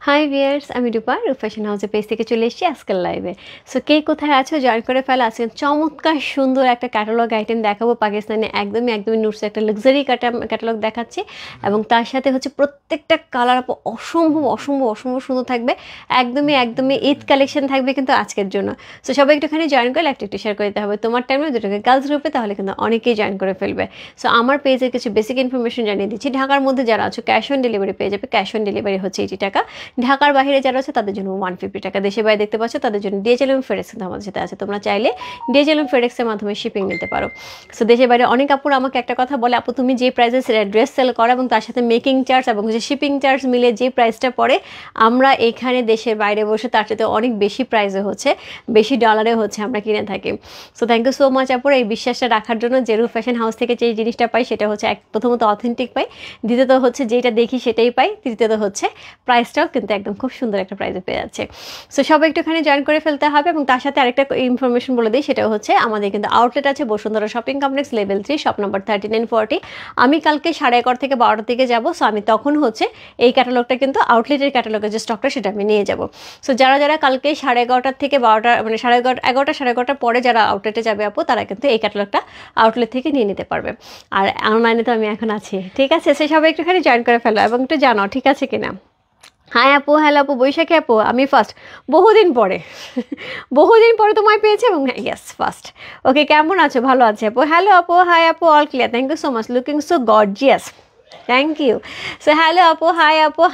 High viewers, আমি রূপা fashion হাউসের page থেকে চলে এসেছি আজকাল লাইভে। সো কে কোথায় আছো জয়েন করে ফেলা। আজকে চমৎকার সুন্দর একটা ক্যাটালগ আইটেম দেখাবো। পাকিস্তানে একদমই নুটস একটা লাক্সারি ক্যাটালগ দেখাচ্ছি, এবং তার সাথে হচ্ছে প্রত্যেকটা কালার অসম্ভব অসম্ভব অসম্ভব সুন্দর থাকবে। একদমই ঈদ কালেকশন থাকবে কিন্তু আজকের জন্য। সো সবাই একটুখানি জয়েন করলে একটু শেয়ার করে দিতে হবে তোমার টাইমে দুটোকে গার্লস গ্রুপে, তাহলে কিন্তু অনেকেই জয়েন করে ফেলবে। সো আমার পেজের কিছু বেসিক ইনফরমেশন জানিয়ে দিচ্ছি। ঢাকার মধ্যে যারা আছো ক্যাশ অন ডেলিভারি পেয়ে যাবে। ক্যাশ অন ডেলিভারি হচ্ছে 80 টাকা। ঢাকার বাইরে যারা আছে তাদের জন্য 150 টাকা। দেশে বাইরে দেখতে পাচ্ছ তাদের জন্য ডিএচএল এবং ফেডেক্স কিন্তু আমাদের সাথে আছে। তোমরা চাইলে ডিএচএল এবং ফেডেক্সের মাধ্যমে শিপিং নিতে পারো। সো দেশের বাইরে অনেক আপুরা আমাকে একটা কথা বলে, আপু তুমি যে প্রাইসে ড্রেস সেল করো এবং তার সাথে মেকিং চার্জ এবং যে শিপিং চার্জ মিলে যে প্রাইসটা পড়ে, আমরা এখানে দেশের বাইরে বসে তার সাথে অনেক বেশি প্রাইসে হচ্ছে, বেশি ডলারে হচ্ছে আমরা কিনে থাকি। So thank you so much আপুরা এই বিশ্বাসটা রাখার জন্য। যে রূপ ফ্যাশন হাউস থেকে যে জিনিসটা পাই সেটা হচ্ছে প্রথমত অথেন্টিক পাই, দ্বিতীয়ত হচ্ছে যেটা দেখি সেটাই পাই, তৃতীয়ত হচ্ছে প্রাইসটাও কিন্তু একদম খুব সুন্দর একটা প্রাইসে পেয়ে যাচ্ছে। সো সবাই একটুখানি জয়েন করে ফেলতে হবে। এবং তার সাথে আরেকটা ইনফরমেশন বলে দিই, সেটা হচ্ছে আমাদের কিন্তু আউটলেট আছে Bashundhara shopping complex level 3 shop number 3940। আমি কালকে 11:30 থেকে 12টার দিকে যাবো। সো আমি তখন হচ্ছে এই ক্যাটালগটা কিন্তু আউটলেটের ক্যাটালগের যে স্টকটা সেটা আমি নিয়ে যাবো। সো যারা কালকে 11:30 থেকে 12টা মানে 11:30 পরে যারা আউটলেটে যাবে আপু, তারা কিন্তু এই ক্যাটালগটা আউটলেট থেকে নিয়ে নিতে পারবে। আর অনলাইনে তো আমি এখন আছি, ঠিক আছে। সে সবাই একটুখানি জয়েন করে ফেলো এবং একটু জানো ঠিক আছে কিনা। হাই আপু, হ্যালো আপু, বৈশাখী আপু, আমি ফার্স্ট বহুদিন পরে তোমায় পেয়েছি এবং ইয়েস ফার্স্ট। ওকে, কেমন আছো? ভালো আছে আপু। হ্যালো আপু, হাই আপু, all clear, thank you so much, looking so gorgeous, thank you. So hello আপু,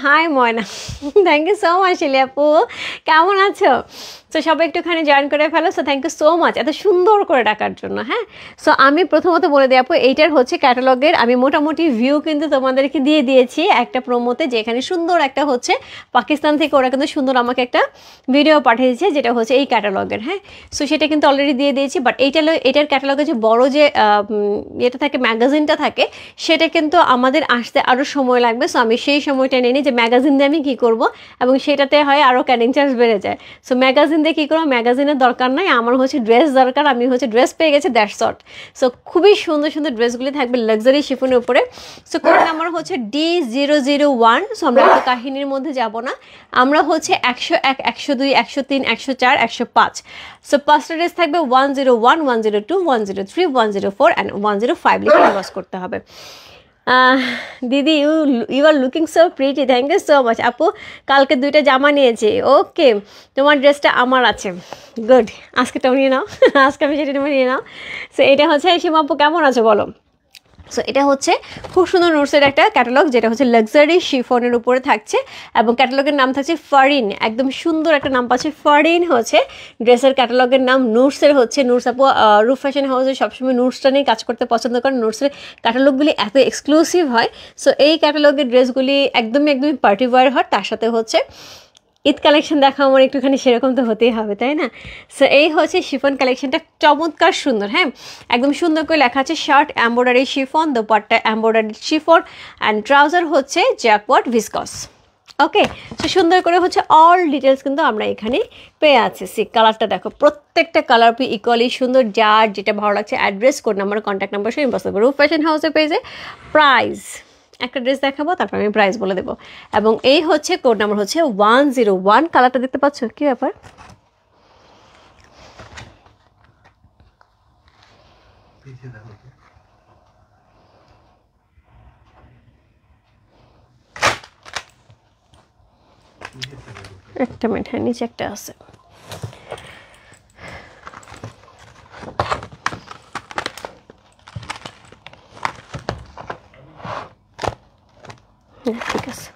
hi Moyna, thank you so much Shili আপু, কেমন আছো? সো সবাই একটুখানি জয়েন করে ফেলো। So thank you so much এত সুন্দর করে ডাকার জন্য। হ্যাঁ, সো আমি প্রথমত বলে দিই আপু, এইটার হচ্ছে ক্যাটালগের আমি মোটামুটি ভিউ কিন্তু তোমাদেরকে দিয়ে দিয়েছি একটা প্রোমোতে, যেখানে সুন্দর একটা হচ্ছে পাকিস্তান থেকে ওরা কিন্তু সুন্দর আমাকে একটা ভিডিও পাঠিয়েছে যেটা হচ্ছে এই ক্যাটালগের। হ্যাঁ, সো সেটা কিন্তু অলরেডি দিয়ে দিয়েছি। বাট এটার ক্যাটালগের যে বড় যে এটা থাকে, ম্যাগাজিনটা থাকে, সেটা কিন্তু আমাদের আসতে আরও সময় লাগবে। সো আমি সেই সময়টা নিয়ে নিই যে ম্যাগাজিন দিয়ে আমি কী করবো, এবং সেটাতে হয় আরও ক্যারিং চার্জ বেড়ে যায়। সো ম্যাগাজিন দিয়ে কী করবো, ম্যাগাজিনের দরকার নাই, আমার হচ্ছে ড্রেস দরকার। আমি হচ্ছে ড্রেস পেয়ে গেছি, দ্যাটস অল। সো খুবই সুন্দর সুন্দর ড্রেসগুলি থাকবে লাক্সারি শিফনের উপরে। সো কোড নাম্বার হচ্ছে D001। সো আমরা তো কাহিনীর মধ্যে যাব না, আমরা হচ্ছে 101, 102, 103, 104, 105। সো পাঁচটা ড্রেস থাকবে 101, 102, 103, 104 অ্যান্ড 105 লিখে ইনবক্স করতে হবে। দিদি you are looking so pretty, thank you so much আপু। কালকে 2টা জামা নিয়েছি। ওকে, তোমার ড্রেসটা আমার আছে, গুড। আজকেটাও নিয়ে নাও, আজকে আমি সেটা নিয়ে নাও। সো এটা হচ্ছে সীমা আপু, কেমন আছো বলো। সো এটা হচ্ছে খুব সুন্দর নোটসের একটা ক্যাটালগ, যেটা হচ্ছে লাক্সারি শিফনের উপরে থাকছে, এবং ক্যাটালগের নাম থাকছে ফারিন। একদম সুন্দর একটা নাম পাচ্ছে, ফারিন হচ্ছে ড্রেসের ক্যাটালগের নাম। নোটসের হচ্ছে নোটস আপু রূপ ফ্যাশন হাউসে সবসময় নোটসটা নিয়ে কাজ করতে পছন্দ করেন। নোটসের ক্যাটালগগুলি এত এক্সক্লুসিভ হয়। সো এই ক্যাটালগের ড্রেসগুলি একদমই পার্টি ওয়্যার হয়। তার সাথে হচ্ছে ঈদ কালেকশন দেখা আমার একটুখানি সেরকম তো হতেই হবে, তাই না? সো এই হচ্ছে শিফন কালেকশনটা, চমৎকার সুন্দর। হ্যাঁ, একদম সুন্দর করে লেখা আছে shirt embroidery chiffon, dupatta embroidery chiffon, and trouser হচ্ছে জ্যাকওয়ার্ড ভিসকস। ওকে, সো সুন্দর করে হচ্ছে অল ডিটেলস কিন্তু আমরা এখানে পেয়ে আছি। সি কালারটা দেখো, প্রত্যেকটা কালার ইকুয়ালি সুন্দর। যার যেটা ভালো লাগছে address, code number, contact number সব ইনবক্স করবো। রূপ ফ্যাশন হাউসের পেজে প্রাইস একটা ড্রেস দেখাবো, তারপর আমি প্রাইস বলে দেবো। এবং এই হচ্ছে কোড নাম্বার হচ্ছে 101। কালারটা দেখতে পাচ্ছ, কি ব্যাপার? একটা মিনিট, হ্যাঁ নিচে একটা আছে। ঠিক আছে,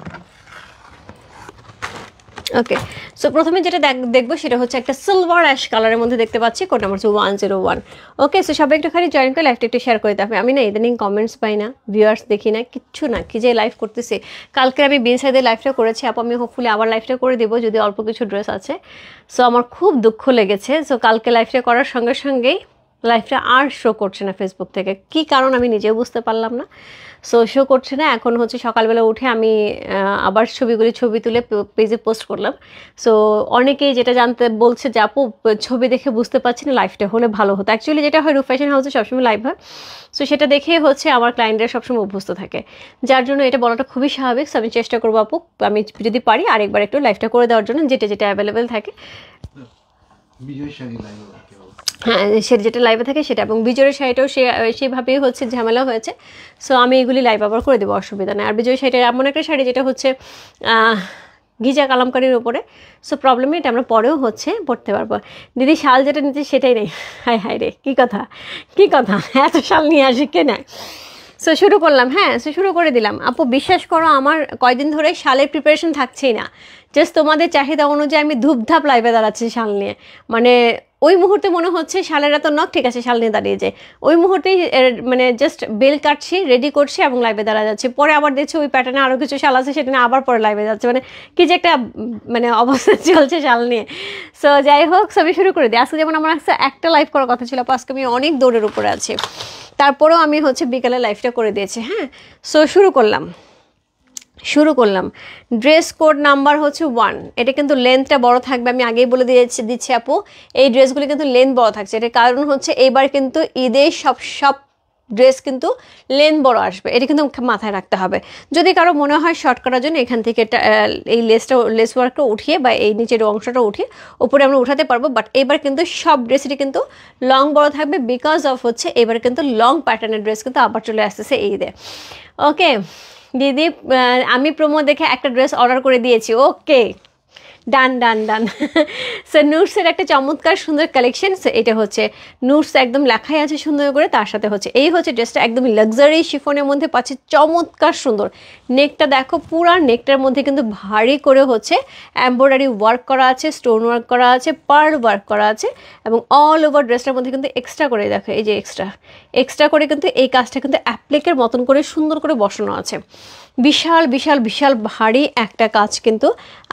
ওকে। সো প্রথমে যেটা দেখবো সেটা হচ্ছে একটা সিলভার অ্যাশ কালারের মধ্যে দেখতে পাচ্ছি, কোড নাম্বার হচ্ছে 101। ওকে, সো সবাই একটুখানি জয়েন করে লাইভটা একটু শেয়ার করে দিতে হবে। আমি না ইদানিং কমেন্টস পাই না, ভিউয়ার্স দেখি না, কিচ্ছু না, কি যে লাইভ করতেছি। কালকে আমি বিনসাইডের লাইভটা করেছি আপু, আমি হোপফুলি আবার লাইভটা করে দেবো যদি অল্প কিছু ড্রেস আছে। সো আমার খুব দুঃখ লেগেছে। সো কালকে লাইভটা করার সঙ্গে সঙ্গেই লাইভটা আর শো করছে না ফেসবুক থেকে, কি কারণ আমি নিজেও বুঝতে পারলাম না। সো শো করছে না। এখন হচ্ছে সকালবেলা উঠে আমি আবার ছবি তুলে পেজে পোস্ট করলাম। সো অনেকেই যেটা জানতে বলছে যে আপু ছবি দেখে বুঝতে পারছি না, লাইভটা হলে ভালো হতো। অ্যাকচুয়ালি যেটা হয় রূপ ফ্যাশন হাউসে সবসময় লাইভ হয়, সো সেটা দেখে হচ্ছে আমার ক্লায়েন্টরা সবসময় অভ্যস্ত থাকে, যার জন্য এটা বলাটা খুবই স্বাভাবিক। সো আমি চেষ্টা করবো আপু, আমি যদি পারি আরেকবার একটু লাইভটা করে দেওয়ার জন্য, যেটা যেটা অ্যাভেলেবেল থাকে। হ্যাঁ, সে যেটা লাইভে থাকে সেটা, এবং বিজয়ের শাড়িটাও সেভাবেই হচ্ছে ঝামেলা হয়েছে। সো আমি এগুলি লাইভ আবার করে দেবো, অসুবিধা নেই। আর বিজয় শাড়িটা এমন একটা শাড়ি যেটা হচ্ছে ঘিজা কালামকারির ওপরে, সো প্রবলেম এটা আমরা পরেও হচ্ছে পড়তে পারবো। দিদি শাল যেটা নিচ্ছে সেটাই নেই, হাই হাই রে, কী কথা এত শাল নিয়ে আসি কে নেয়। সো শুরু করলাম, হ্যাঁ সো শুরু করে দিলাম। আপু বিশ্বাস করো আমার কয়দিন ধরে শালের প্রিপারেশন থাকছেই না, জাস্ট তোমাদের চাহিদা অনুযায়ী আমি ধূপধাপ লাইভে দাঁড়াচ্ছি শাল নিয়ে। মানে ওই মুহূর্তে মনে হচ্ছে শালের এত নখ, ঠিক আছে শাল নিয়ে দাঁড়িয়ে যায়, ওই মুহূর্তেই মানে জাস্ট বেল কাটছি, রেডি করছি এবং লাইভে দাঁড়া যাচ্ছে। পরে আবার দেখছি ওই প্যাটার্নে আরও কিছু শাল আছে, সেটা নিয়ে আবার পরে লাইভে যাচ্ছে। মানে কি যে একটা মানে অবস্থা চলছে শাল নিয়ে। সো যাই হোক, সবই শুরু করে দিই। আজকে যেমন আমার একটা লাইভ করার কথা ছিল, আজকে আমি অনেক দৌড়ের উপরে আছি, তারপরেও আমি হচ্ছে বিকালে লাইভটা করে দিয়েছি। হ্যাঁ, সো শুরু করলাম। ড্রেস কোড নাম্বার হচ্ছে 1। এটা কিন্তু লেন্থটা বড় থাকবে, আমি আগেই বলে দিচ্ছি আপু, এই ড্রেসগুলি কিন্তু লেন্থ বড় থাকছে। এটার কারণ হচ্ছে এইবার কিন্তু ঈদে সব ড্রেস কিন্তু লেন্থ বড় আসবে, এটা কিন্তু মাথায় রাখতে হবে। যদি কারো মনে হয় শর্ট করার জন্য এখান থেকে এই লেস ওয়ার্কটা উঠিয়ে বা এই নিচের অংশটা উঠিয়ে উপরে আমরা উঠাতে পারবো, বাট এবার কিন্তু সব ড্রেসেরই কিন্তু লং বড় থাকবে, বিকজ অফ হচ্ছে এবার কিন্তু লং প্যাটার্নের ড্রেস কিন্তু আবার চলে আসতেছে এই ঈদে। ওকে দিদি, আমি প্রোমো দেখে একটা ড্রেস অর্ডার করে দিয়েছি। ওকে, ডান। সো নুটসের একটা চমৎকার সুন্দর কালেকশন। সো এটা হচ্ছে নুটস, একদম লেখাই আছে সুন্দর করে, তার সাথে হচ্ছে এই হচ্ছে ড্রেসটা একদম লাক্সারি শিফনের মধ্যে পাচ্ছে, চমৎকার সুন্দর। নেকটা দেখো, পুরা নেকটার মধ্যে কিন্তু ভারী করে হচ্ছে এমব্রয়ডারি ওয়ার্ক করা আছে, স্টোন ওয়ার্ক করা আছে, পার্ল ওয়ার্ক করা আছে, এবং অল ওভার ড্রেসটার মধ্যে কিন্তু এক্সট্রা করে দেখো, এই যে এক্সট্রা করে কিন্তু এই কাজটা কিন্তু অ্যাপ্লিকের মতন করে সুন্দর করে বসানো আছে। বিশাল ভারী একটা কাজ কিন্তু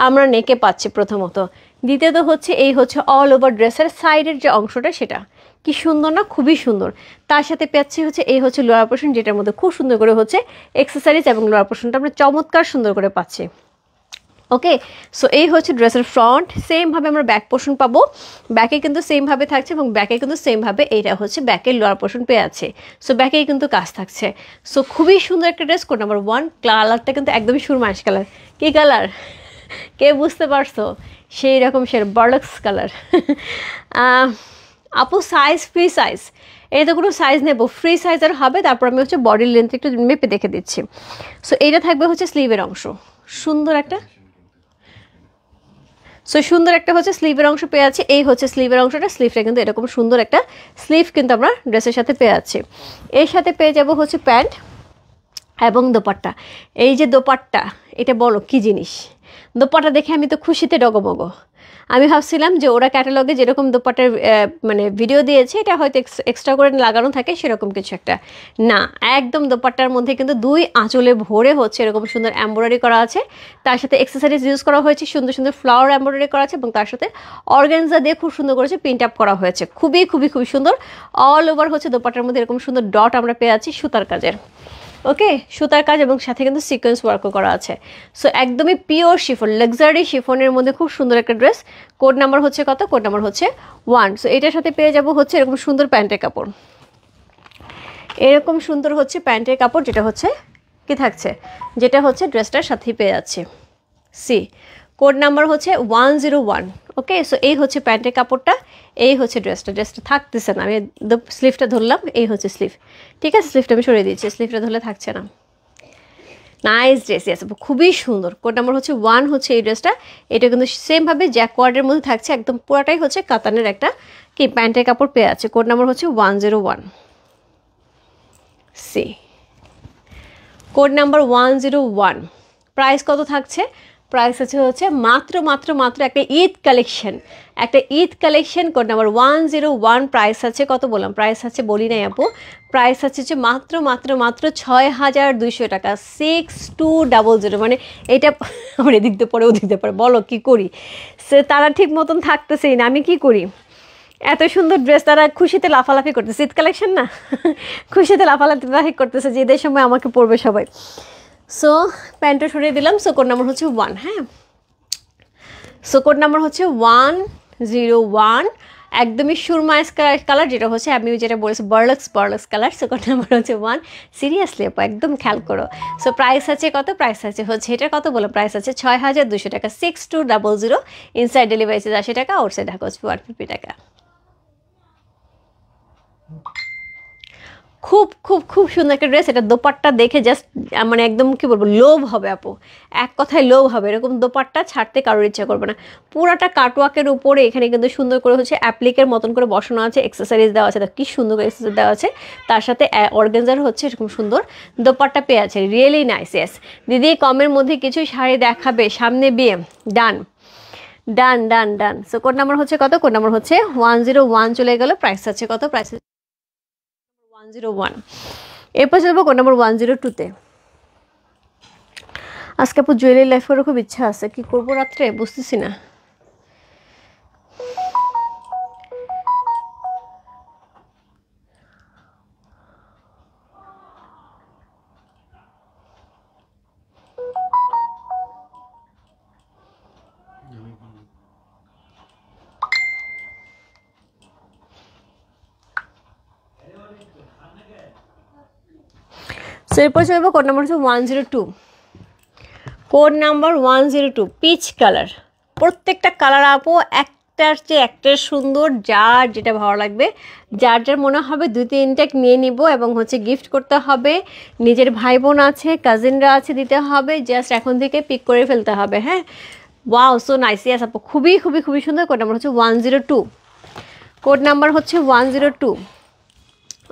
আমরা নেকে পাচ্ছি প্রথমত। দ্বিতীয়ত হচ্ছে এই হচ্ছে অল ওভার ড্রেসের সাইডের যে অংশটা, সেটা কি সুন্দর না, খুবই সুন্দর। তার সাথে পাচ্ছি হচ্ছে এই হচ্ছে লোয়ার পোর্শন, যেটার মধ্যে খুব সুন্দর করে হচ্ছে এক্সেসরিজ এবং লোয়ার পোর্শনটা আমরা চমৎকার সুন্দর করে পাচ্ছি। ওকে, সো এই হচ্ছে ড্রেসের ফ্রন্ট। সেমভাবে আমরা ব্যাক পোর্শন পাবো, ব্যাকে কিন্তু সেমভাবে থাকছে, এবং ব্যাকে কিন্তু সেমভাবে এইটা হচ্ছে ব্যাকের লোয়ার পোর্শন পেয়ে আছে। সো ব্যাকেই কিন্তু কাজ থাকছে। সো খুবই সুন্দর একটা ড্রেস। কোড নাম্বার 1, কালারটা কিন্তু একদমই সুরমা অ্যাশ কালার। কী কালার কে বুঝতে পারছো? সেই রকম বার্লক্স কালার। আপু সাইজ, ফ্রি সাইজ, এটা তো কোনো সাইজ নেবো, ফ্রি সাইজের হবে। তারপর আমি হচ্ছে বডির লেন্থ একটু মেপে দেখে দিচ্ছি। সো এইটা থাকবে হচ্ছে স্লিভের অংশ, সুন্দর একটা হচ্ছে স্লিভের অংশ পেয়ে আছে। এই হচ্ছে স্লিভের অংশটা, স্লিভটা কিন্তু এরকম সুন্দর একটা স্লিভ কিন্তু আমরা ড্রেসের সাথে পেয়ে আছি। এর সাথে পেয়ে যাব হচ্ছে প্যান্ট এবং দোপাট্টা। এই যে দোপাট্টা, এটা বলো কি জিনিস, দোপাট্টা দেখে আমি তো খুশিতে ডগমগ। আমি ভাবছিলাম যে ওরা ক্যাটালগে যেরকম দোপাট্টার মানে ভিডিও দিয়েছে, এটা হয়তো এক্সট্রা করে লাগানো থাকে সেরকম কিছু একটা না, একদম দোপাট্টার মধ্যে কিন্তু 2 আঁচলে ভরে হচ্ছে এরকম সুন্দর এমব্রয়ডারি করা আছে। তার সাথে অ্যাকসেসরিজ ইউজ করা হয়েছে, সুন্দর ফ্লাওয়ার এমব্রয়ডারি করা আছে, এবং তার সাথে অর্গানজা দিয়ে খুব সুন্দর করেছে প্রিন্ট আপ করা হয়েছে, খুবই সুন্দর। অল ওভার হচ্ছে দোপাট্টার মধ্যে এরকম সুন্দর ডট আমরা পেয়ে আছি সুতার কাজের। ওকে, সুতার কাজ এবং সাথে কিন্তু সিকোয়েন্স ওয়ার্কও করা আছে। সো একদমই পিওর শিফন, লাক্সারি শিফনের মধ্যে খুব সুন্দর একটা ড্রেস। কোড নাম্বার হচ্ছে কত? কোড নাম্বার হচ্ছে 1। সো এটার সাথে পেয়ে যাব হচ্ছে এরকম সুন্দর প্যান্টের কাপড়, এরকম সুন্দর হচ্ছে প্যান্টের কাপড়, যেটা হচ্ছে কি থাকছে, যেটা হচ্ছে ড্রেসটার সাথেই পেয়ে যাচ্ছে। সি কোড নাম্বার হচ্ছে 101। ওকে, সো এই হচ্ছে প্যান্টের কাপড়টা, এই হচ্ছে ড্রেসটা থাকতেছে না, আমি স্লিভটা ধরলাম, এই হচ্ছে স্লিভ, ঠিক আছে, স্লিভটা আমি সরিয়ে দিচ্ছি, স্লিভটা ধরলে থাকছে না। নাইস ড্রেস, ইয়েস, খুবই সুন্দর। কোড নাম্বার হচ্ছে 1 হচ্ছে এই ড্রেসটা। এটা কিন্তু সেমভাবে জ্যাকওয়ার্ডের মধ্যে থাকছে, একদম পুরাটাই হচ্ছে কাতানের একটা কি প্যান্টের কাপড় পেয়ে আছে। কোড নাম্বার হচ্ছে 101। C code number 101। প্রাইস কত থাকছে? প্রাইস হচ্ছে মাত্র একটা Eid collection, code number 101। Price আছে কত বললাম? প্রাইস আছে বলি নাই আপু, প্রাইস হচ্ছে মাত্র 6200 টাকা, 6200। মানে এটা আমার এদিক দিয়ে পরে ওদিক দিয়ে পরে, বলো কি করি? সে তারা ঠিক মতন থাকতেছেই না, আমি কি করি? এত সুন্দর ড্রেস, তারা খুশিতে লাফালাফি করতেছে, ঈদ কালেকশন না, খুশিতে লাফালাফি করতেছে যে ঈদের সময় আমাকে পরবে সবাই। সো প্যান্টটা সরিয়ে দিলাম। সো কোড নাম্বার হচ্ছে 1, হ্যাঁ। সো কোড নাম্বার হচ্ছে 101, একদমই সুরমা কালার, যেটা হচ্ছে আমি যেটা বলেছি বার্লক্স কালার। সো কোড নাম্বার হচ্ছে 1। সিরিয়াসলি আপু একদম খেয়াল করো। সো প্রাইস আছে কত? প্রাইস আছে হচ্ছে এটা কত বলো, প্রাইস আছে 6200 টাকা, 6200। ইনসাইড ডেলিভারি আছে 80 টাকা, আউটসাইড ঢাকা হচ্ছে 150 টাকা। খুব খুব খুব সুন্দর একটা ড্রেস। এটা দোপাট্টা দেখে জাস্ট মানে একদম কি বলবো, লোভ হবে আপু, এক কথায় লোভ হবে। এরকম দোপাট্টা ছাড়তে কারোর ইচ্ছা করবে না। পুরাটা কাটওয়ার্কের উপরে এখানে কিন্তু সুন্দর করে হচ্ছে অ্যাপ্লিকের মতন করে বসানো আছে, এক্সেসরিজ দেওয়া আছে, কি সুন্দর করে এক্সেসরিজ দেওয়া আছে। তার সাথে অর্গানজার হচ্ছে এরকম সুন্দর দোপাট্টা পেয়ে আছে, রিয়েলি নাইস। ইয়েস দিদি, কমের মধ্যে কিছু শাড়ি দেখাবে সামনে বিয়ে? ডান ডান ডান ডান। সো কোড নাম্বার হচ্ছে কত? কোড নাম্বার হচ্ছে 101 চলে গেল। প্রাইস আছে কত? প্রাইস 101। এরপর চলবো কোড নাম্বার 102-তে। আজকে আপু জুয়েলারি লাইফ করার খুব ইচ্ছা আছে, কি করবো রাত্রে বুঝতেছি না। সো এরপর চলবো কোড নাম্বার হচ্ছে 102। Code number 102, peach colour. প্রত্যেকটা কালার আপু একটার চেয়ে একটা সুন্দর, যার যেটা ভালো লাগবে, যার যার মনে হবে 2-3টা নিয়ে নিব এবং হচ্ছে গিফট করতে হবে। নিজের ভাই বোন আছে, কাজিনরা আছে, দিতে হবে। জাস্ট এখন থেকে পিক করে ফেলতে হবে, হ্যাঁ। Wow, so nice. ইয়াস আপু খুবই খুবই খুবই সুন্দর। কোড নাম্বার হচ্ছে 102। কোড নাম্বার হচ্ছে 102।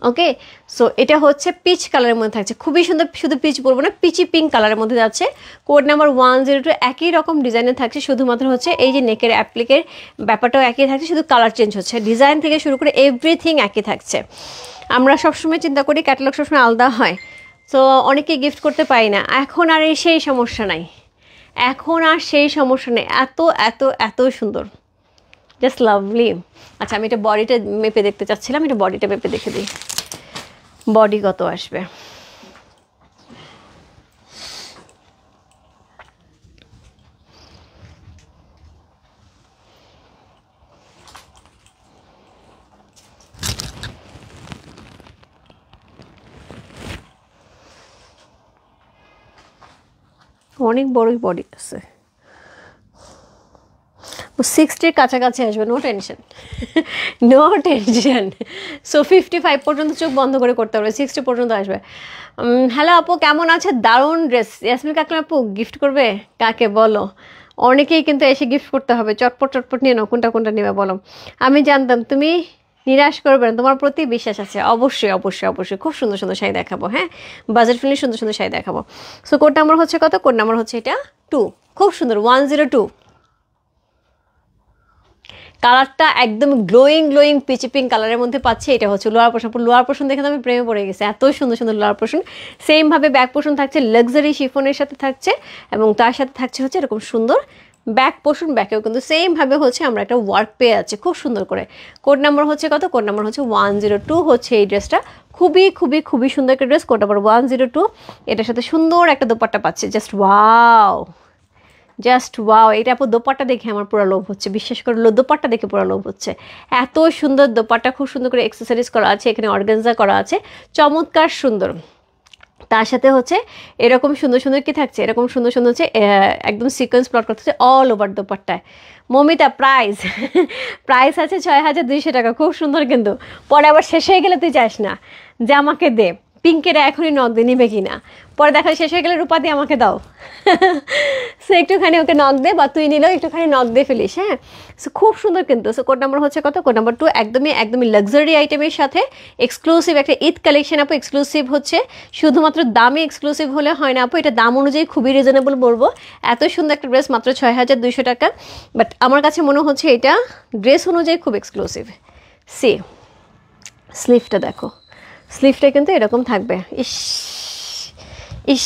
ওকে, সো এটা হচ্ছে পিচ কালারের মধ্যে থাকছে, খুবই সুন্দর। শুধু পিচ বলবো না, পিচি পিঙ্ক কালারের মধ্যে যাচ্ছে। কোড নাম্বার 102 একই রকম ডিজাইনের থাকছে, শুধুমাত্র হচ্ছে এই যে নেকের অ্যাপ্লিকের ব্যাপারটাও একই থাকছে, শুধু কালার চেঞ্জ হচ্ছে। ডিজাইন থেকে শুরু করে এভরিথিং একই থাকছে। আমরা সবসময় চিন্তা করি ক্যাটালগ সবসময় আলাদা হয়, সো অনেকেই গিফট করতে পারি না। এখন আর সেই সমস্যা নাই, এখন আর সেই সমস্যা নেই। এত এত এত সুন্দর, জাস্ট লাভলি। আচ্ছা, আমি এটা বডিটা মেপে দেখতে চাচ্ছিলাম, এটা বডিটা মেপে দেখে দিই বডি কত আসবে। অনেক বড়ই বডি আছে, 60-র কাছাকাছি আসবে, no tension, no tension. So 55 পর্যন্ত চোখ বন্ধ করে করতে পারবে, 60 পর্যন্ত আসবে। হ্যালো আপু, কেমন আছে? দারুণ ড্রেস। ইয়াসমিন কাকলা আপু গিফট করবে কাকে বলো? অনেকেই কিন্তু এসে গিফট করতে হবে, চটপট চটপট নিয়ে নাও, কোনটা কোনটা নেবে বলো। আমি জানতাম তুমি নিরাশ করবে না, তোমার প্রতি বিশ্বাস আছে। অবশ্যই অবশ্যই অবশ্যই খুব সুন্দর সুন্দর শাড়ি দেখাবো, হ্যাঁ, বাজেট ফ্রেন্ডলি সুন্দর সুন্দর শাড়ি দেখাবো। সো কোড নাম্বার হচ্ছে কত? কোড নাম্বার হচ্ছে এটা 2। খুব সুন্দর, 102। কালারটা একদম গ্লোয়িং গ্লোয়িং পিচি পিঙ্ক কালারের মধ্যে পাচ্ছি। এটা হচ্ছে লোয়ার পোর্শন। লোয়ার পোর্শন দেখে তো আমি প্রেমে পড়ে গেছি, এত সুন্দর সুন্দর লোয়ার পোর্শন। সেমভাবে ব্যাক পোর্শন থাকছে লাক্সারি শিফনের সাথে থাকছে, এবং তার সাথে থাকছে হচ্ছে এরকম সুন্দর ব্যাক পোর্শন। ব্যাকেও কিন্তু সেমভাবে হচ্ছে আমরা একটা ওয়ার্ক পেয়ে আছি খুব সুন্দর করে। কোড নাম্বার হচ্ছে কত? কোড নাম্বার হচ্ছে 102 হচ্ছে এই ড্রেসটা। খুবই খুবই খুবই সুন্দর একটা ড্রেস। Code number 102। এটার সাথে সুন্দর একটা দোপাট্টা পাচ্ছে, জাস্ট ওয়াও, জাস্ট ওয়াও। এটা আপু দোপাট্টা দেখে আমার পুরো লোভ হচ্ছে, বিশ্বাস করে দোপাট্টা দেখে পুরো লোভ হচ্ছে। এত সুন্দর দোপাট্টা, খুব সুন্দর করে এক্সেসরিজ করা আছে, এখানে অর্গানজা করা আছে, চমৎকার সুন্দর। তার সাথে হচ্ছে এরকম সুন্দর সুন্দর কি থাকছে, এরকম সুন্দর সুন্দর হচ্ছে একদম সিকোয়েন্স প্লট করতেছে অল ওভার দোপাট্টায়। মমিতা প্রাইস প্রাইস আছে 6200 টাকা। খুব সুন্দর, কিন্তু পরে আবার শেষ হয়ে গেলে তুই চাস না যে আমাকে দে, পিঙ্কের এখনই নক দিয়ে নিবে কিনা, পরে দেখা শেষ হয়ে গেলে রূপা দিয়ে আমাকে দাও। সো একটুখানি ওকে নক দে, বা তুই নিলেও একটুখানি নক দিয়ে ফেলিস, হ্যাঁ। সো খুব সুন্দর কিন্তু। সো কোড নাম্বার হচ্ছে কত? Code number 2। একদমই একদমই লাক্সারি আইটেমের সাথে এক্সক্লুসিভ একটা ঈদ কালেকশন আপু। এক্সক্লুসিভ হচ্ছে শুধুমাত্র দামে এক্সক্লুসিভ হলে হয় না আপু, এটা দাম অনুযায়ী খুবই রিজনেবল বলবো। এত সুন্দর একটা ড্রেস মাত্র 6200 টাকা, বাট আমার কাছে মনে হচ্ছে এটা ড্রেস অনুযায়ী খুব এক্সক্লুসিভ। সি স্লিভটা দেখো, স্লিভটা কিন্তু এরকম থাকবে, ইস ইস।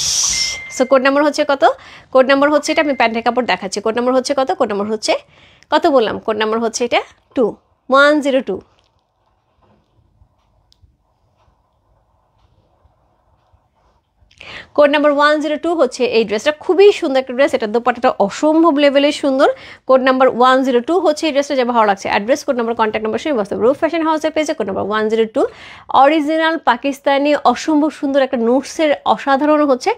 সো কোড নাম্বার হচ্ছে কত? কোড নাম্বার হচ্ছে এটা, আমি প্যান্টের কাপড় দেখাচ্ছি। কোড নাম্বার হচ্ছে কত? কোড নাম্বার হচ্ছে কত বললাম? কোড নাম্বার হচ্ছে এটা 2। 102। কোড নাম্বার 102 হচ্ছে এই ড্রেসটা, খুবই সুন্দর একটা ড্রেস, এটা দোপাট্টাটা অসম্ভব লেভেলের সুন্দর। কোড নাম্বার 102 হচ্ছে এই ড্রেসটা, যে ভালো লাগছে। Address, code number, contact number সেই বাস্তব রূপ ফ্যাশন হাউসের পেজে। কোড নাম্বার 102 অরিজিনাল পাকিস্তানি অসম্ভব সুন্দর একটা নোটসের অসাধারণ হচ্ছে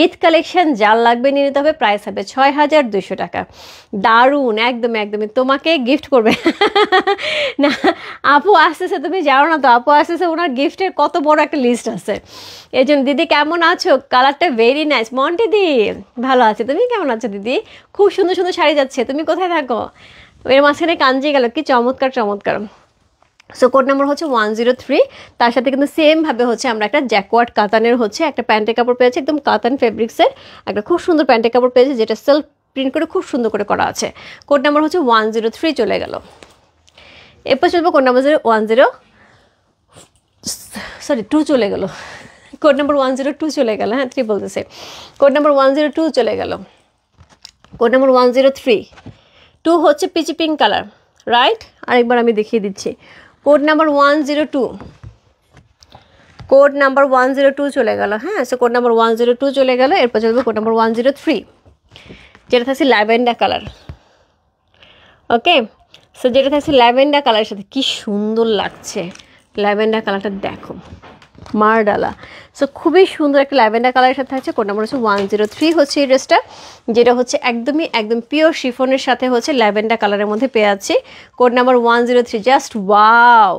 ঈদ কালেকশন, যার লাগবে নিয়ে নিতে হবে। প্রাইস হবে 6200 টাকা। দারুণ, একদমই তোমাকে গিফট করবে না আপু আসতেছে, তুমি জানো না তো আপু আসতেছে, ওনার গিফটের কত বড় একটা লিস্ট আছে। এই জন্য দিদি কেমন আছো? কালারটা ভেরি নাইস। মন্টি দি ভালো আছে, তুমি কেমন আছো দিদি? খুব সুন্দর সুন্দর শাড়ি যাচ্ছে, তুমি কোথায় থাকো? এর মাঝখানে কাঞ্জি গেল, কি চমৎকার চমৎকার। সো কোড নাম্বার হচ্ছে 103। তার সাথে কিন্তু সেমভাবে হচ্ছে আমরা একটা জ্যাকওয়ার্ড কাতানের হচ্ছে একটা প্যান্টের কাপড় পেয়েছি, একদম কাতান ফেব্রিক্সের একটা খুব সুন্দর প্যান্টের কাপড় পেয়েছি, যেটা সেলফ প্রিন্ট করে খুব সুন্দর করে করা আছে। কোড নাম্বার হচ্ছে 103 চলে গেল। এরপর চলবো কোড নাম্বার 2 চলে গেল। কোড নাম্বার 102 চলে গেল, হ্যাঁ 3 বলতেছে। কোড নাম্বার 102 চলে গেল। Code number 103। 2 হচ্ছে পিচি পিঙ্ক কালার, রাইট? আরেকবার আমি দেখিয়ে দিচ্ছি। কোড নাম্বার 102, কোড নাম্বার 102 চলে গেল, হ্যাঁ। সো কোড নাম্বার 102 চলে গেল। এরপর চলবে কোড নাম্বার 103, যেটা থাকছে ল্যাভেন্ডার কালার। ওকে, সো যেটা থাকছে ল্যাভেন্ডার কালারের সাথে কি সুন্দর লাগছে। ল্যাভেন্ডার কালারটা দেখো, মারডালা। সো খুবই সুন্দর একটা ল্যাভেন্ডার কালারের সাথে থাকছে। কোড নাম্বার হচ্ছে 103 হচ্ছে এই ড্রেসটা, যেটা হচ্ছে একদম পিওর শিফনের সাথে হচ্ছে ল্যাভেন্ডার কালারের মধ্যে পেয়ে যাচ্ছি। Code number 103।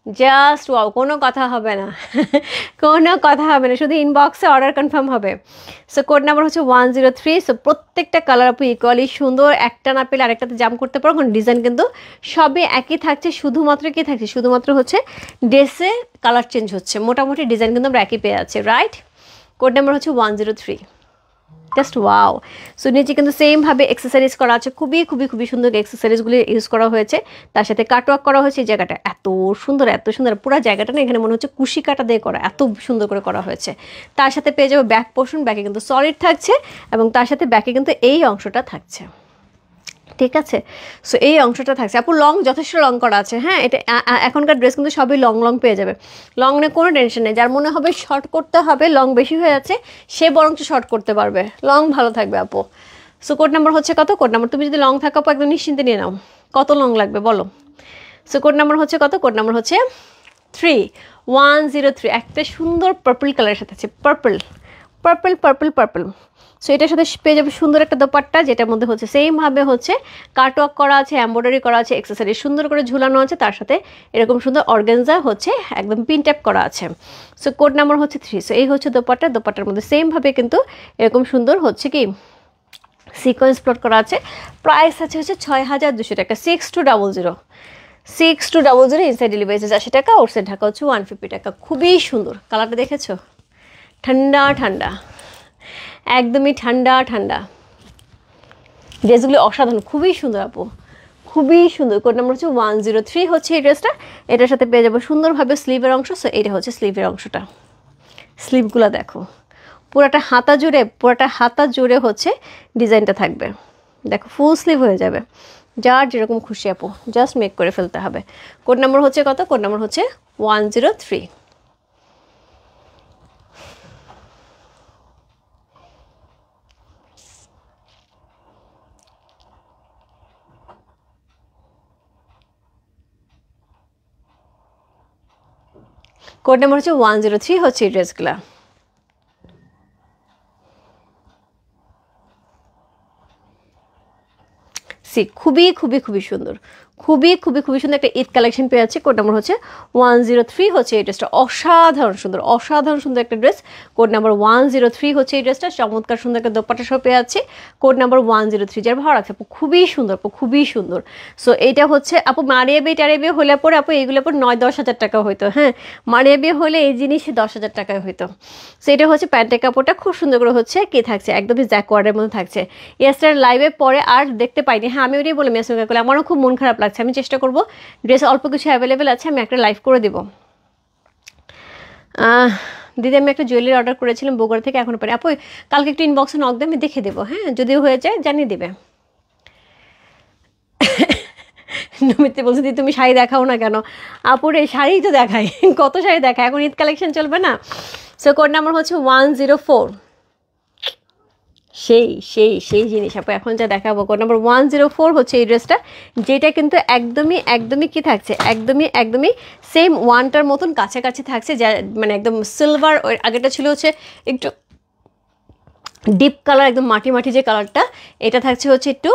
জাস্ট ওয়াও, কোনো কথা হবে না কোনো কথা হবে না, শুধু ইনবক্সে অর্ডার কনফার্ম হবে। সো কোড নাম্বার হচ্ছে 103। সো প্রত্যেকটা কালার আপু ইকুয়ালি সুন্দর, একটা না পেলে আরেকটাতে জাম্প করতে পারো, কারণ ডিজাইন কিন্তু সবই একই থাকছে, শুধুমাত্র কি থাকছে, শুধুমাত্র হচ্ছে ড্রেসে কালার চেঞ্জ হচ্ছে, মোটামুটি ডিজাইন কিন্তু আমরা একই পেয়ে যাচ্ছি, রাইট? কোড নাম্বার হচ্ছে 103। Just wow. সো নিচে কিন্তু সেমভাবে এক্সেসরিজ করা আছে, খুবই সুন্দর এক্সেসরিজগুলি ইউজ করা হয়েছে। তার সাথে কাটওয়ার্ক করা হয়েছে। এই জায়গাটা এত সুন্দর পুরো জায়গাটা না এখানে মনে হচ্ছে কুশি কাটা দিয়ে করা, এত সুন্দর করে করা হয়েছে। তার সাথে পেয়ে যাবে ব্যাক পোর্শন, ব্যাকে কিন্তু সলিড থাকছে, এবং তার সাথে ব্যাকে কিন্তু এই অংশটা থাকছে, ঠিক আছে? সো এই অংশটা থাকছে। আপু লং যথেষ্ট লং করা আছে, হ্যাঁ। এটা এখনকার ড্রেস কিন্তু সবই লং পেয়ে যাবে, লং নিয়ে কোনো টেনশন নেই। যার মনে হবে শর্ট করতে হবে, লং বেশি হয়ে যাচ্ছে, সে বরঞ্চ শর্ট করতে পারবে, লং ভালো থাকবে আপু। সো কোড নাম্বার হচ্ছে কত? কোড নাম্বার তুমি যদি লং থাকো আপু একদম নিশ্চিন্তে নিয়ে নাও, কত লং লাগবে বলো। সো কোড নাম্বার হচ্ছে কত? কোড নাম্বার হচ্ছে 103। একটা সুন্দর পার্পল কালারের সাথে আছে, পার্পল। সো এটার সাথে পেয়ে যাবে সুন্দর একটা দোপাট্টা, যেটার মধ্যে হচ্ছে সেমভাবে হচ্ছে কাটওয়ার্ক করা আছে, এমব্রয়ডারি করা আছে, অ্যাকসেসরি সুন্দর করে ঝুলানো আছে, তার সাথে এরকম সুন্দর অর্গানজা হচ্ছে একদম পিন ট্যাপ করা আছে। সো কোড নাম্বার হচ্ছে 3। সো এই হচ্ছে দোপাট্টার মধ্যে সেমভাবে কিন্তু এরকম সুন্দর হচ্ছে কি সিকোয়েন্স প্লট করা আছে। প্রাইস আছে হচ্ছে 6200 টাকা। 6200 ইনসাইড ডেলিভারি 80 টাকা, আউটসাইড ঢাকা হচ্ছে 150 টাকা। খুবই সুন্দর কালারটা, দেখেছো? ঠান্ডা, একদমই ঠান্ডা। ড্রেসগুলো অসাধারণ, খুবই সুন্দর আপু, খুবই সুন্দর। কোড নাম্বার হচ্ছে 103 হচ্ছে এই ড্রেসটা। এটার সাথে পেয়ে যাবো সুন্দরভাবে স্লিভের অংশ। সো এটা হচ্ছে স্লিভের অংশটা, স্লিভগুলো দেখো, পুরাটা হাতা জুড়ে হচ্ছে ডিজাইনটা থাকবে, দেখো ফুল স্লিভ হয়ে যাবে, যার যেরকম খুশি আপু জাস্ট মেক করে ফেলতে হবে। কোড নাম্বার হচ্ছে কত? কোড নাম্বার হচ্ছে 103। কোড নাম্বার হচ্ছে 103 হচ্ছে এই ড্রেসগুলা। খুবই সুন্দর, খুবই সুন্দর একটা ঈদ কালেকশন পেয়ে যাচ্ছে। কোড নাম্বার হচ্ছে 103 হচ্ছে এই ড্রেসটা, অসাধারণ সুন্দর একটা ড্রেস। কোড নাম্বার 103 হচ্ছে এই ড্রেসটা, চমৎকার সুন্দর একটা দোপাট্টা সহ পেয়ে যাচ্ছে। কোড নাম্বার 103, যার ভালো লাগছে আপু, খুবই সুন্দর। সো এইটা হচ্ছে আপু মারিয়া বিয়ে হলে পরে আপু এইগুলো পর 9-10 হাজার টাকা হইতো, হ্যাঁ। মারিয়া বিয়ে হলে এই জিনিস 10 হাজার টাকায় হইতো। সো এটা হচ্ছে প্যান্টের কাপড়টা খুব সুন্দর করে হচ্ছে কি থাকছে, একদমই জ্যাকওয়ার্ডের মধ্যে থাকছে। ইয়াস্টার লাইভে পরে আর দেখতে পাইনি, হ্যাঁ আমি ওটাই বললাম ইয়াসমিন কাকুল, আমারও খুব মন খারাপ লাগছে। আমি চেষ্টা করবো, ড্রেস অল্প কিছু অ্যাভেলেবেল আছে, আমি একটা লাইভ করে দেবো। দিদি আমি একটা জুয়েলারি অর্ডার করেছিলাম বগুড়া থেকে, এখনো পারি আপু, কালকে একটু ইনবক্সে নক দিয়ে আমি দেখে দেবো, হ্যাঁ, যদিও হয়ে যায় জানিয়ে দেবে। নমিতে বলছি দি তুমি শাড়ি দেখাও না কেন, আপুরে শাড়ি তো দেখাই, কত শাড়ি দেখায়, এখন ঈদ কালেকশন চলবে না। সো কোড নাম্বার হচ্ছে 104। সেই সেই সেই জিনিস আপু এখন যা দেখাবো। কোড নাম্বার 104 হচ্ছে এই ড্রেসটা, যেটা কিন্তু একদমই একদমই কি থাকছে, একদমই একদমই সেম ওয়ানটার মতন কাছাকাছি থাকছে, যা মানে একদম সিলভার। ওই আগেটা ছিল হচ্ছে একটু ডিপ কালার, একদম মাটি মাটি যে কালারটা, এটা থাকছে হচ্ছে একটু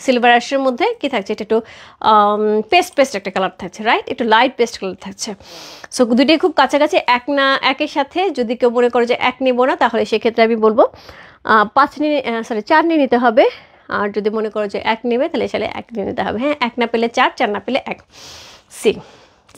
সিলভার অ্যাশের মধ্যে কি থাকছে, এটা একটু পেস্ট পেস্ট একটা কালার থাকছে, রাইট, একটু লাইট পেস্ট কালার থাকছে। সো দুটোই খুব কাছাকাছি, এক না একের সাথে যদি কেউ মনে করে যে এক নেবো না, তাহলে সেক্ষেত্রে আমি বলবো 4 নিয়ে নিতে হবে। আর যদি মনে করো যে এক নেবে তাহলে সালে এক নিয়ে নিতে হবে। হ্যাঁ, এক না পেলে 4, 4 না পেলে 1।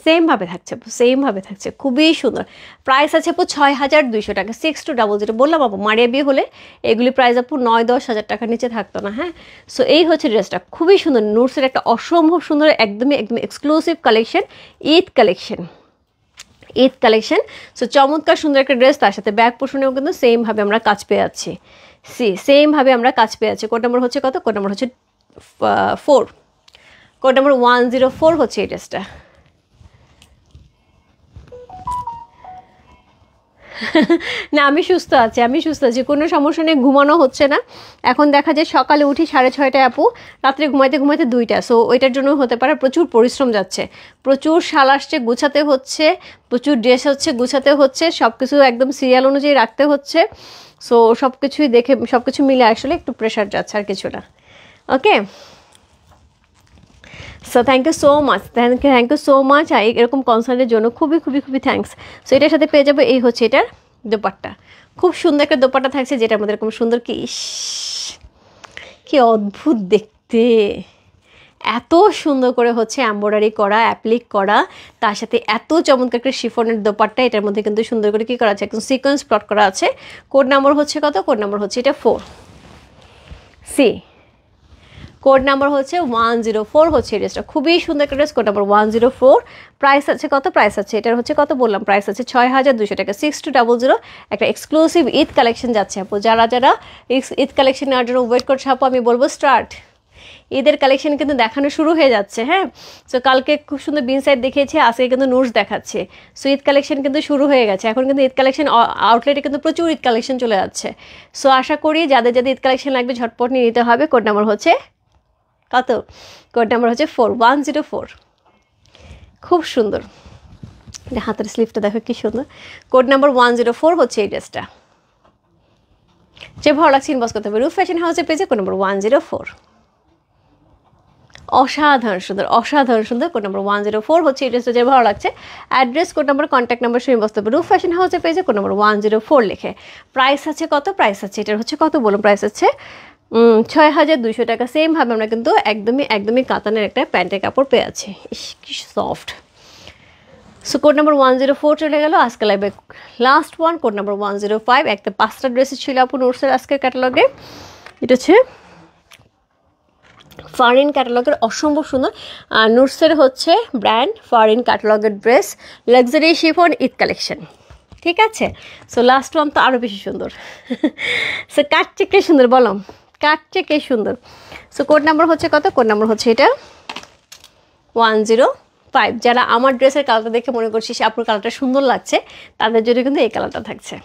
সেমভাবে থাকছে, সেমভাবে থাকছে, খুবই সুন্দর। প্রাইস আছে আপু 6200 টাকা, 6200। বললাম আপু মারিয়া বিয়ে হলে এগুলি প্রাইস আপু 9-10 হাজার টাকার নিচে থাকতো না। হ্যাঁ, সো এই হচ্ছে ড্রেসটা, খুবই সুন্দর, নুটসের একটা অসম্ভব সুন্দর একদমই একদম exclusive collection, Eid collection, Eid collection. So চমৎকার সুন্দর একটা ড্রেস, তার সাথে ব্যাক পোর্শনেও কিন্তু সেমভাবে আমরা কাজ পেয়ে যাচ্ছি। সেমভাবে আমরা কাজ পেয়ে যাচ্ছি। কোড নাম্বার হচ্ছে কত? কোড নাম্বার হচ্ছে 4। কোড নাম্বার 104 হচ্ছে এই ড্রেসটা। না, আমি সুস্থ আছি, আমি সুস্থ আছি, কোনো সমস্যা নেই, ঘুমানো হচ্ছে না। এখন দেখা যায় সকালে উঠি 6:30 আপু, রাত্রে ঘুমাইতে ঘুমাইতে 2টা। সো ওইটার জন্য হতে পারে প্রচুর পরিশ্রম যাচ্ছে, প্রচুর শাল আসছে গুছাতে হচ্ছে, প্রচুর ড্রেস হচ্ছে গুছাতে হচ্ছে, সব কিছু একদম সিরিয়াল অনুযায়ী রাখতে হচ্ছে। সো সব কিছুই দেখে সব কিছু মিলে আসলে একটু প্রেশার যাচ্ছে, আর কিছু না। Okay, so thank you so much, thank you so much এরকম কনসার্নের জন্য, খুবই খুবই খুবই থ্যাঙ্কস। সো এটার সাথে পেয়ে যাবো, এই হচ্ছে এটার দোপাট্টা, খুব সুন্দর একটা দোপাট্টা থাকছে, যেটার মধ্যে এরকম সুন্দর কি অদ্ভুত দেখতে, এত সুন্দর করে হচ্ছে এমব্রয়ডারি করা, অ্যাপ্লিক করা, তার সাথে এত চমৎকার একটা শিফনের দোপাট্টা, এটার মধ্যে কিন্তু সুন্দর করে কী করা আছে, একদম সিকোয়েন্স প্লট করা আছে। কোড নাম্বার হচ্ছে কত? কোড নাম্বার হচ্ছে এটা 4। কোড নাম্বার হচ্ছে 104 হচ্ছে এই ড্রেসটা, খুবই সুন্দর একটা ড্রেস। Code number 104। প্রাইস আছে কত? প্রাইস আছে এটার হচ্ছে কত বললাম, প্রাইস আছে 6200 টাকা, 6200। একটা এক্সক্লুসিভ ঈদ কালেকশন যাচ্ছে আপু, যারা যারা ঈদ কালেকশন নেওয়ার জন্য ওয়েট করছে আপু, আমি বলবো স্টার্ট। ঈদের কালেকশন কিন্তু দেখানো শুরু হয়ে যাচ্ছে। হ্যাঁ, সো কালকে খুব সুন্দর বিন সাইড দেখিয়েছে, আজকে কিন্তু নোটস দেখাচ্ছে। সো ঈদ কালেকশন কিন্তু শুরু হয়ে গেছে, এখন কিন্তু ঈদ কালেকশন আউটলেটে কিন্তু প্রচুর ঈদ কালেকশন চলে যাচ্ছে। সো আশা করি যাদের যাদের ঈদ কালেকশন লাগবে ঝটপট নিয়ে নিতে হবে। কোড নাম্বার হচ্ছে কত? কোড নাম্বার হচ্ছে 104। খুব সুন্দর, হাতের স্লিভটা দেখো কি সুন্দর। কোড নাম্বার 104 হচ্ছে এই ড্রেসটা, যে ভালো লাগছে ইনবক্স করতে হবে রূপ ফ্যাশন হাউসের পেজে। কোড নাম্বার 104, অসাধারণ সুন্দর, অসাধারণ সুন্দর। কোড নাম্বার 104 হচ্ছে এই ড্রেসটা, যে ভালো লাগছে address, code number, contact number শুনে বসতে হবে রূপ ফ্যাশন হাউসের পেজে। কোড নাম্বার 104 লিখে। প্রাইস আছে কত? প্রাইস আছে এটার হচ্ছে কত বলুন, প্রাইস আছে 6200 টাকা। সেমভাবে আমরা কিন্তু একদমই একদমই কাতানের একটা প্যান্টের কাপড় পেয়ে আছি, কি সফট। সো কোড নাম্বার 104 চলে গেল আজকে লাইভে লাস্ট ওয়ান, কোড নাম্বার 105। একটা 5টা ড্রেসেস ছিল আপু নোটসের আজকের ক্যাটালগে। এটা হচ্ছে ফরেন ক্যাটালগের, অসম্ভব সুন্দর নোটসের হচ্ছে ব্র্যান্ড, ফরেন ক্যাটালগের dress, luxury chiffon Eid collection. ঠিক আছে, সো লাস্ট ওয়ান তো আরও বেশি সুন্দর। সো কাটছে কে সুন্দর বলো, কাটছে কে সুন্দর। সো কোড নাম্বার হচ্ছে কত? কোড নাম্বার হচ্ছে এটা 105। যারা আমার ড্রেসের কালারটা দেখে মনে করছি সে আপনার কালারটা সুন্দর লাগছে, তাদের জন্য কিন্তু এই কালারটা থাকছে,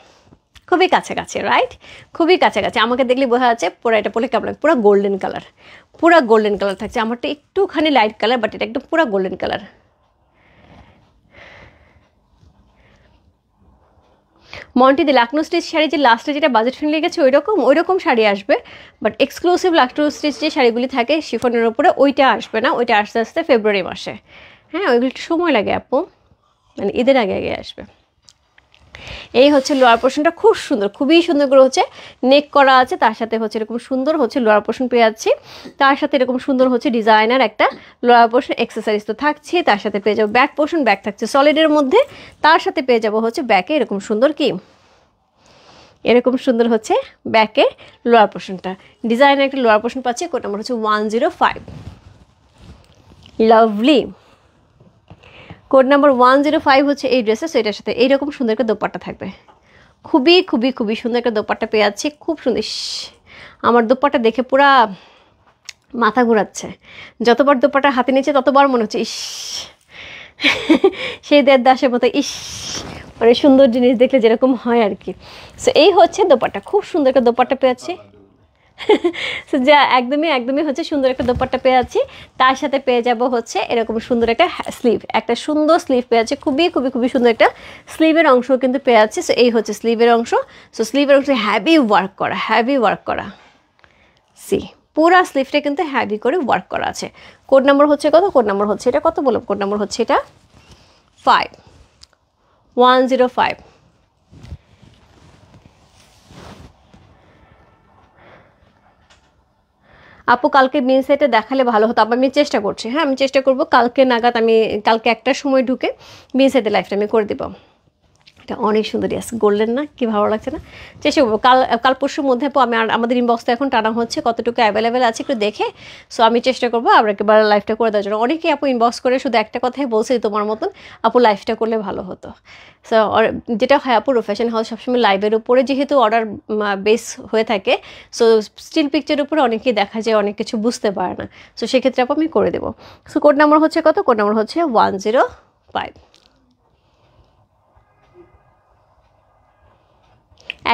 খুবই কাছাকাছি, রাইট, খুবই কাছাকাছি। আমাকে দেখলে বোঝা যাচ্ছে পুরো এটা পরে কেমন লাগে, পুরো গোল্ডেন কালার, পুরো গোল্ডেন কালার থাকছে। আমারটা একটুখানি লাইট কালার, বাট এটা একদম পুরো গোল্ডেন কালার। মন্টিতে লাকনো স্টিচ শাড়ি, যে লাস্টে যেটা বাজেট ফ্রেন্ডলি গেছে ওই রকম শাড়ি আসবে, বাট এক্সক্লুসিভ লাকনো স্টিচ যে শাড়িগুলি থাকে শিফনের উপরে, ওইটা আসবে না, ওইটা আস্তে আস্তে ফেব্রুয়ারি মাসে। হ্যাঁ, ওইগুলো একটু সময় লাগে আপু, মানে ঈদের আগে আগে আসবে। এই হচ্ছে লোয়ার পোর্শনটা, খুব সুন্দর, খুবই সুন্দর করে হচ্ছে নেক করা আছে, তার সাথে হচ্ছে এরকম সুন্দর হচ্ছে লোয়ার পোর্শন পেয়ে যাচ্ছি, তার সাথে এরকম সুন্দর হচ্ছে ডিজাইনার একটা লোয়ার পোর্শন অ্যাক্সেসরিজ তো থাকছে, তার সাথে পেয়ে যাবো ব্যাক পোর্শন, ব্যাক থাকছে সলিডের মধ্যে, তার সাথে পেয়ে যাবো হচ্ছে ব্যাকে এরকম সুন্দর কি এরকম সুন্দর হচ্ছে ব্যাকে লোয়ার পোর্শনটা, ডিজাইনার একটা লোয়ার পোর্শন পাচ্ছি। কোড নাম্বার হচ্ছে 105। লাভলি, কোড নাম্বার 105 হচ্ছে এই ড্রেসে। সো এটার সাথে এইরকম সুন্দর একটা দোপাট্টা থাকবে, খুবই খুবই খুবই সুন্দর একটা দোপাট্টা পেয়ে যাচ্ছি, খুব সুন্দর। আমার দোপাট্টা দেখে পুরা মাথা ঘুরাচ্ছে। যতবার দোপাট্টা হাতে নিচ্ছে ততবার মনে হচ্ছে ইস, সেই দেবদাসের মতো ইস, মানে সুন্দর জিনিস দেখলে যেরকম হয় আর কি। সো এই হচ্ছে দোপাট্টা, খুব সুন্দর একটা দোপাট্টা পেয়েছি। সো যা একদমই একদমই হচ্ছে সুন্দর একটা দোপাট্টা পেয়ে যাচ্ছি, তার সাথে পেয়ে যাব হচ্ছে এরকম সুন্দর একটা স্লিভ, একটা সুন্দর স্লিভ পেয়ে যাচ্ছে, খুবই খুবই খুবই সুন্দর একটা স্লিভের অংশ কিন্তু পেয়ে যাচ্ছে। সো এই হচ্ছে স্লিভের অংশ। সো স্লিভের অংশ হ্যাভি ওয়ার্ক করা, হ্যাভি ওয়ার্ক করা। সি পুরা স্লিভটা কিন্তু হ্যাভি করে ওয়ার্ক করা আছে। কোড নাম্বার হচ্ছে কত? কোড নাম্বার হচ্ছে এটা কত বলব? কোড নাম্বার হচ্ছে এটা 5105। আপু কালকে মেন সেটে দেখালে ভালো হতো। আমি চেষ্টা করছি, হ্যাঁ আমি চেষ্টা করব কালকে নাগাদ, আমি কালকে একটার সময় ঢুকে মেন সেটের লাইফটা আমি করে দেবো। এটা অনেক সুন্দর, ইয়াস গোল্ডেন না, কি ভালো লাগছে না? চেষ্টা করবো কাল পরশুর মধ্যে আমি, আর আমাদের ইনবক্সটা এখন টানা হচ্ছে কতটুকু অ্যাভেলেবেল আছে একটু দেখে। সো আমি চেষ্টা করবো আবার একেবারে লাইফটা করে দেওয়ার জন্য। অনেকেই আপু ইনবক্স করে শুধু একটা কথাই বলছে তোমার মতন আপু লাইফটা করলে ভালো হতো। সো যেটা হয় আপু ফ্যাশন হাউস সবসময় লাইভের উপরে যেহেতু অর্ডার বেস হয়ে থাকে, সো স্টিল পিকচারের উপরে অনেকেই দেখা যায় অনেক কিছু বুঝতে পারে না। সো সেক্ষেত্রে আপু আমি করে দেবো। সো কোড নাম্বার হচ্ছে কত? কোড নাম্বার হচ্ছে 105।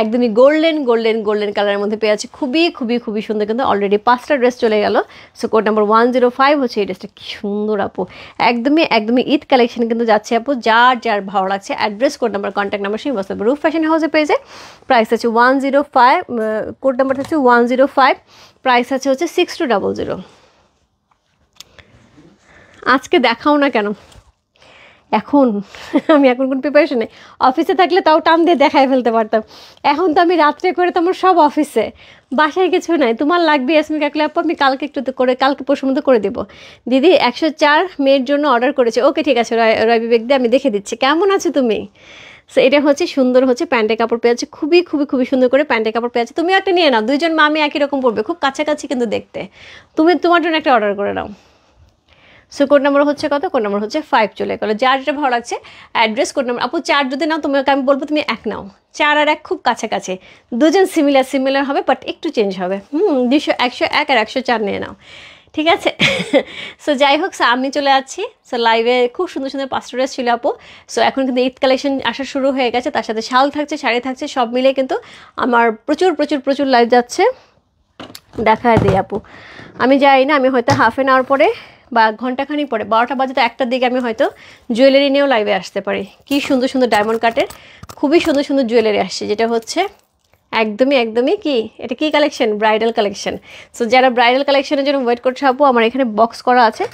একদমই গোল্ডেন গোল্ডেন গোল্ডেন কালারের মধ্যে পেয়ে আছে, খুবই খুবই খুবই সুন্দর। কিন্তু অলরেডি 5টা ড্রেস চলে গেল। সো কোড নাম্বার 105 হচ্ছে এই ড্রেসটা, কি সুন্দর আপু, একদমই একদমই ঈদ কালেকশন কিন্তু যাচ্ছে আপু, যার যার ভালো লাগছে address code number contact number সেই বসতে রূপ ফ্যাশন হাউসে পেয়েছে। প্রাইস আছে 105, কোড নাম্বার হচ্ছে 105, প্রাইস আছে হচ্ছে 6200। আজকে দেখাও না কেন এখন? আমি এখন কোন প্রিপারেশনে, অফিসে থাকলে তাও টান দিয়ে দেখায় ফেলতে পারতাম। এখন তো আমি রাত্রে করে তোমার সব অফিসে, বাসায় কিছু নাই। তোমার লাগবে ইয়াসমিন কাকলি আপু, আমি কালকে একটু করে, কালকে পরশুর মধ্যে করে দেবো। দিদি 104 মেয়ের জন্য অর্ডার করেছে। ওকে ঠিক আছে রয় বিবেক দিয়ে আমি দেখে দিচ্ছি। কেমন আছো তুমি? সো এটা হচ্ছে সুন্দর হচ্ছে প্যান্টের কাপড় পেয়েছে, খুবই খুবই খুবই সুন্দর করে প্যান্টের কাপড় পেয়েছে। তুমিও একটা নিয়ে নাও, দুইজন মা আমি একই রকম পড়বে, খুব কাছাকাছি কিন্তু দেখতে। তুমি তোমার জন্য একটা অর্ডার করে নাও। সো কোড নাম্বার হচ্ছে কত? কোড নাম্বার হচ্ছে 5 চলে গেলো। যার যেটা ভালো লাগছে অ্যাড্রেস কোড নাম্বার আপু 4 যদি নাও তোমাকে আমি বলবো তুমি 1 নাও। 4 আর 1 খুব কাছাকাছি, দুজন সিমিলার হবে বাট একটু চেঞ্জ হবে। 101 আর 104 নিয়ে নাও, ঠিক আছে? সো যাই হোক, আমি চলে যাচ্ছি। সো লাইভে খুব সুন্দর সুন্দর 5টা ড্রেস ছিল আপু। সো এখন কিন্তু ঈদ কালেকশন আসা শুরু হয়ে গেছে, তার সাথে শাল থাকছে, শাড়ি থাকছে, সব মিলে কিন্তু আমার প্রচুর প্রচুর প্রচুর লাইভ যাচ্ছে। দেখায় দিই আপু, আমি যাই না, আমি হয়তো হাফ অ্যান আওয়ার পরে বা ঘন্টাখানিক পরে 12টা বাজে তো 1টার দিকে আমি হয়তো জুয়েলারি নিয়েও লাইভে আসতে পারি। কি সুন্দর সুন্দর ডায়মন্ড কাটের খুবই সুন্দর সুন্দর জুয়েলারি আসছে, যেটা হচ্ছে একদমই একদমই কি এটা কি কালেকশন? Bridal collection. সো যারা ব্রাইডাল কালেকশনের জন্য ওয়েট করছে আপু, আমার এখানে বক্স করা আছে,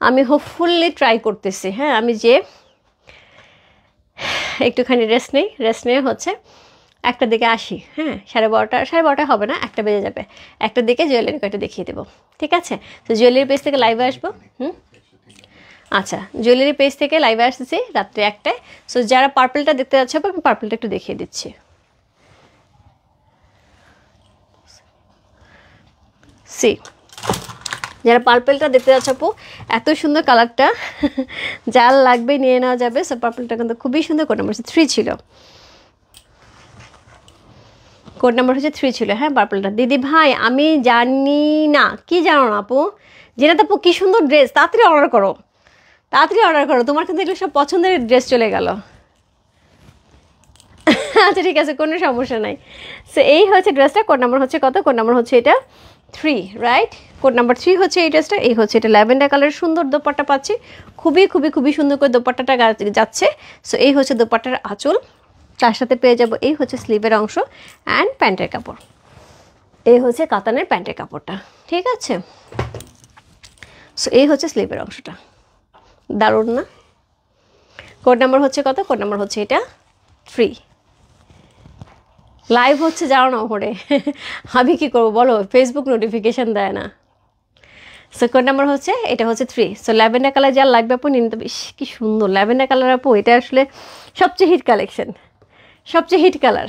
আমি হোপফুলি ট্রাই করতেছি। হ্যাঁ আমি যে একটুখানি রেস্ট নিয়ে হচ্ছে 1টার দিকে আসি। হ্যাঁ 12:30 হবে না, 1টা বেজে যাবে। 1টার দিকে জুয়েলারি কয়টা দেখিয়ে দেবো, ঠিক আছে? তো জুয়েলারি পেজ থেকে লাইভে আসবো। আচ্ছা, জুয়েলারি পেজ থেকে লাইভে আসতেছি রাত্রে 1টায়। সো যারা পার্পলটা দেখতে যাচ্ছে আমি পার্পলটা একটু দেখিয়ে দিচ্ছি। সি যারা পার্পলটা দেখতে যাচ্ছে আপু, এত সুন্দর কালারটা, যার লাগবে নিয়ে নেওয়া যাবে। সো পার্পলটা কিন্তু খুবই সুন্দর। কোড নাম্বার 3 ছিল, কোড নাম্বার হচ্ছে 3 ছিল। হ্যাঁ পার্পলটা দিদি ভাই আমি জানি না, কি জানো না আপু? জেনে তো আপু কি সুন্দর ড্রেস, তাড়াতাড়ি অর্ডার করো, তাড়াতাড়ি অর্ডার করো, তোমার কিন্তু এগুলো সব পছন্দের ড্রেস চলে গেল। আচ্ছা ঠিক আছে, কোনো সমস্যা নাই। সো এই হচ্ছে ড্রেসটা, কোড নাম্বার হচ্ছে কত? কোড নাম্বার হচ্ছে এটা 3, রাইট? কোড নাম্বার 3 হচ্ছে এই ড্রেসটা। এই হচ্ছে এটা ল্যাভেন্ডার কালারের সুন্দর দোপাট্টা পাচ্ছি, খুবই খুবই খুবই সুন্দর করে দোপাট্টাটা যাচ্ছে। সো এই হচ্ছে দোপাট্টার আঁচল, তার সাথে পেয়ে যাব এই হচ্ছে স্লিভের অংশ অ্যান্ড প্যান্টের কাপড়। এই হচ্ছে কাতানের প্যান্টের কাপড়টা, ঠিক আছে? সো এই হচ্ছে স্লিভের অংশটা, দারুণ না? কোড নাম্বার হচ্ছে কত? কোড নাম্বার হচ্ছে এটা 3। লাইভ হচ্ছে যাও না ওপরে, আমি কী করবো বলো, ফেসবুক নোটিফিকেশান দেয় না। সো কোড নাম্বার হচ্ছে এটা হচ্ছে 3। সো ল্যাভেন্ডার কালার যার লাগবে আপু নিতে, বেশ কি সুন্দর ল্যাভেন্ডার কালার আপু, এটা আসলে সবচেয়ে হিট কালেকশন, সবচেয়ে হিট কালার।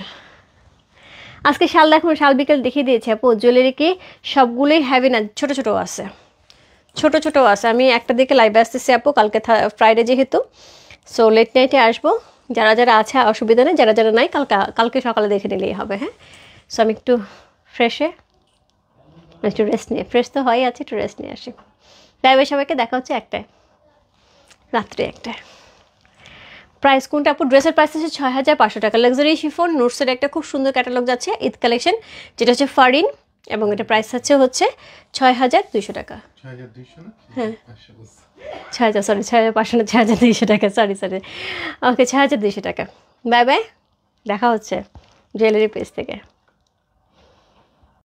আজকে শাল দেখুন, শাল বিকেল দেখিয়ে দিয়েছে আপু। জুয়েলারি কি সবগুলোই হ্যাভি না, ছোটো ছোটো আছে, ছোটো ছোটো আছে। আমি 1টার দিকে লাইভে আসতেছি আপু, কালকে ফ্রাইডে যেহেতু। সো লেট নাইটে আসবো, যারা যারা আছে অসুবিধা নেই, যারা যারা নাই কালকে সকালে দেখে নিলেই হবে। হ্যাঁ সো আমি একটু ফ্রেশে একটু রেস্ট নিয়ে, ফ্রেশ তো হয়ে আছে, একটু রেস্ট নিয়ে আসি। বাই বাই, সবাইকে দেখা হচ্ছে একটায়, রাত্রে একটায়। প্রাইস কোনটা আপু? ড্রেসের প্রাইস আছে 6500 টাকা। লাক্সারি শিফন নুটসের একটা খুব সুন্দর ক্যাটালগ যাচ্ছে, ঈদ কালেকশন, যেটা হচ্ছে ফারিন, এবং এটা প্রাইস হচ্ছে 6200 টাকা। 6200 না? হ্যাঁ, 500 সরি 6500 না, 6200 টাকা, সরি। ওকে, 6200 টাকা। বাই বাই, দেখা হচ্ছে জুয়েলারি পেজ থেকে।